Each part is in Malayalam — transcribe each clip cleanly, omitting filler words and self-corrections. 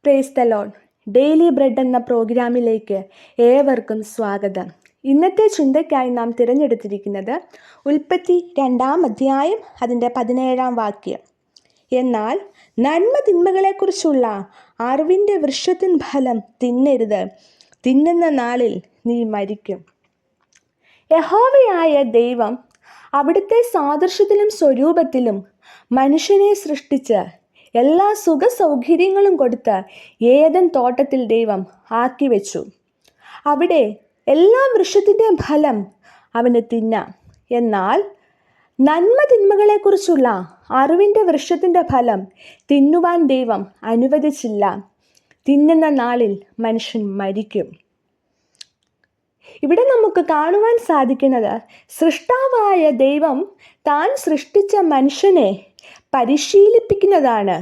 Praise the Lord. Daily bread എന്ന പ്രോഗ്രാമിലേക്ക് ഏവർക്കും സ്വാഗതം. ഇന്നത്തെ ചിന്തയ്ക്കായി നാം തിരഞ്ഞെടുത്തിരിക്കുന്നത് ഉൽപ്പത്തി 2-ാം അധ്യായം അതിൻ്റെ 17-ാം വാക്യം. എന്നാൽ നന്മ തിന്മകളെക്കുറിച്ചുള്ള അറിവിൻ്റെ വൃക്ഷത്തിൻ ഫലം തിന്നരുത്, തിന്നുന്ന നാളിൽ നീ മരിക്കും. യഹോവയായ ദൈവം അവിടുത്തെ സാദൃശ്യത്തിലും സ്വരൂപത്തിലും മനുഷ്യനെ സൃഷ്ടിച്ച് എല്ലാ സുഖ സൗകര്യങ്ങളും കൊടുത്ത് ഏദൻ തോട്ടത്തിൽ ദൈവം ആക്കി വെച്ചു. അവിടെ എല്ലാ വൃക്ഷത്തിൻ്റെ ഫലം അവന് തിന്നാം. എന്നാൽ നന്മ തിന്മകളെക്കുറിച്ചുള്ള അറിവിൻ്റെ വൃക്ഷത്തിൻ്റെ ഫലം തിന്നുവാൻ ദൈവം അനുവദിച്ചില്ല. തിന്നുന്ന നാളിൽ മനുഷ്യൻ മരിക്കും. ഇവിടെ നമുക്ക് കാണുവാൻ സാധിക്കുന്നത് സൃഷ്ടാവായ ദൈവം താൻ സൃഷ്ടിച്ച മനുഷ്യനെ പരിശീലിപ്പിക്കുന്നതാണ്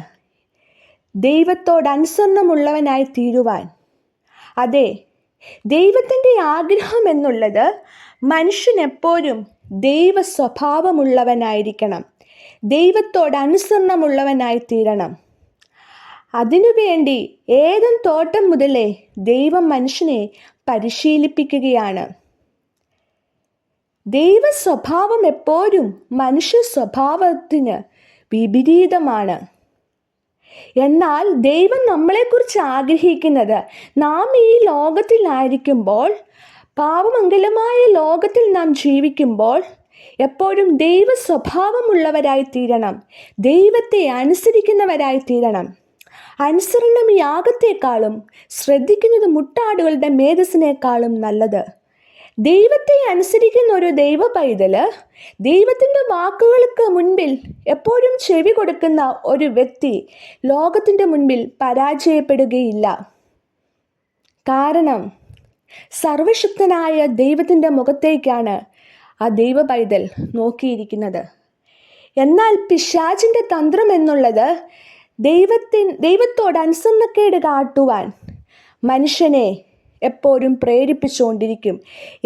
ദൈവത്തോടനുസരണമുള്ളവനായി തീരുവാൻ. അതെ, ദൈവത്തിൻ്റെ ആഗ്രഹം എന്നുള്ളത് മനുഷ്യൻ എപ്പോഴും ദൈവ സ്വഭാവമുള്ളവനായിരിക്കണം, ദൈവത്തോടനുസരണമുള്ളവനായി തീരണം. അതിനുവേണ്ടി ഏദൻ തോട്ടം മുതലേ ദൈവം മനുഷ്യനെ പരിശീലിപ്പിക്കുകയാണ്. ദൈവ സ്വഭാവം എപ്പോഴും മനുഷ്യ സ്വഭാവത്തിന് വിപരീതമാണ്. എന്നാൽ ദൈവം നമ്മളെക്കുറിച്ച് ആഗ്രഹിക്കുന്നത് നാം ഈ ലോകത്തിലായിരിക്കുമ്പോൾ, പാപമംഗലമായ ലോകത്തിൽ നാം ജീവിക്കുമ്പോൾ എപ്പോഴും ദൈവ സ്വഭാവമുള്ളവരായി തീരണം, ദൈവത്തെ അനുസരിക്കുന്നവരായി തീരണം. അനുസരണം യാഗത്തെക്കാളും ശ്രദ്ധിക്കുന്നത് മുട്ടാടുകളുടെ മേധസ്സിനേക്കാളും നല്ലത്. ദൈവത്തെ അനുസരിക്കുന്ന ഒരു ദൈവ പൈതല് ദൈവത്തിൻ്റെ വാക്കുകൾക്ക് മുൻപിൽ എപ്പോഴും ചെവി കൊടുക്കുന്ന ഒരു വ്യക്തി ലോകത്തിൻ്റെ മുൻപിൽ പരാജയപ്പെടുകയില്ല. കാരണം സർവശക്തനായ ദൈവത്തിൻ്റെ മുഖത്തേക്കാണ് ആ ദൈവ പൈതൽ നോക്കിയിരിക്കുന്നത്. എന്നാൽ പിശാചിൻ്റെ തന്ത്രം എന്നുള്ളത് ദൈവത്തോട് അനുസരണക്കേട് കാട്ടുവാൻ മനുഷ്യനെ എപ്പോഴും പ്രേരിപ്പിച്ചുകൊണ്ടിരിക്കും.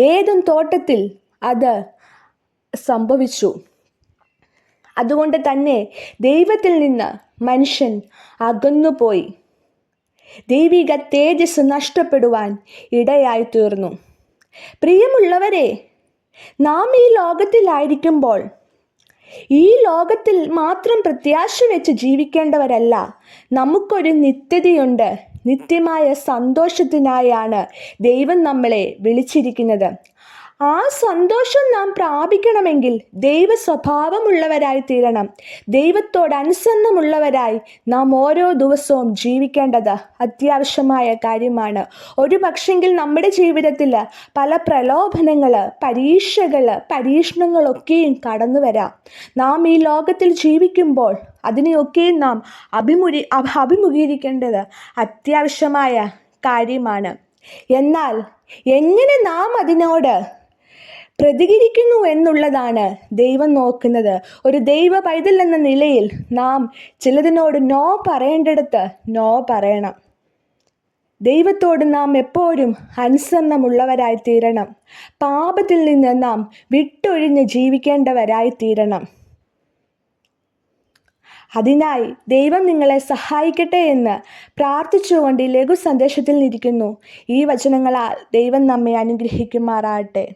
ഏദൻ തോട്ടത്തിൽ അത് സംഭവിച്ചു. അതുകൊണ്ട് തന്നെ ദൈവത്തിൽ നിന്ന് മനുഷ്യൻ അകന്നുപോയി. ദൈവിക തേജസ് നഷ്ടപ്പെടുവാൻ ഇടയായി തീർന്നു. പ്രിയമുള്ളവരെ, നാം ഈ ലോകത്തിലായിരിക്കുമ്പോൾ ഈ ലോകത്തിൽ മാത്രം പ്രത്യാശ വെച്ച് ജീവിക്കേണ്ടവരല്ല. നമുക്കൊരു നിത്യതയുണ്ട്. നിത്യമായ സന്തോഷത്തിനായാണ് ദൈവം നമ്മളെ വിളിച്ചിരിക്കുന്നത്. ആ സന്തോഷം നാം പ്രാപിക്കണമെങ്കിൽ ദൈവ സ്വഭാവമുള്ളവരായി തീരണം, ദൈവത്തോടനുസരണമുള്ളവരായി നാം ഓരോ ദിവസവും ജീവിക്കേണ്ടത് അത്യാവശ്യമായ കാര്യമാണ്. ഒരു പക്ഷെങ്കിൽ നമ്മുടെ ജീവിതത്തിൽ പല പ്രലോഭനങ്ങൾ, പരീക്ഷണങ്ങളൊക്കെയും കടന്നു വരാം. നാം ഈ ലോകത്തിൽ ജീവിക്കുമ്പോൾ അതിനെയൊക്കെയും നാം അഭിമുഖീകരിക്കേണ്ടത് അത്യാവശ്യമായ കാര്യമാണ്. എന്നാൽ എങ്ങനെ നാം അതിനോട് പ്രതികരിക്കുന്നു എന്നുള്ളതാണ് ദൈവം നോക്കുന്നത്. ഒരു ദൈവ പൈതൽ എന്ന നിലയിൽ നാം ചിലതിനോട് നോ പറയേണ്ടിടത്ത് നോ പറയണം. ദൈവത്തോട് നാം എപ്പോഴും അനുസരണമുള്ളവരായി തീരണം. പാപത്തിൽ നിന്ന് നാം വിട്ടൊഴിഞ്ഞ് ജീവിക്കേണ്ടവരായി തീരണം. അതിനായി ദൈവം നിങ്ങളെ സഹായിക്കട്ടെ എന്ന് പ്രാർത്ഥിച്ചുകൊണ്ട് ഈ ലഘു സന്ദേശത്തിൽ ഇരിക്കുന്നു. ഈ വചനങ്ങളാൽ ദൈവം നമ്മെ അനുഗ്രഹിക്കുമാറാകട്ടെ.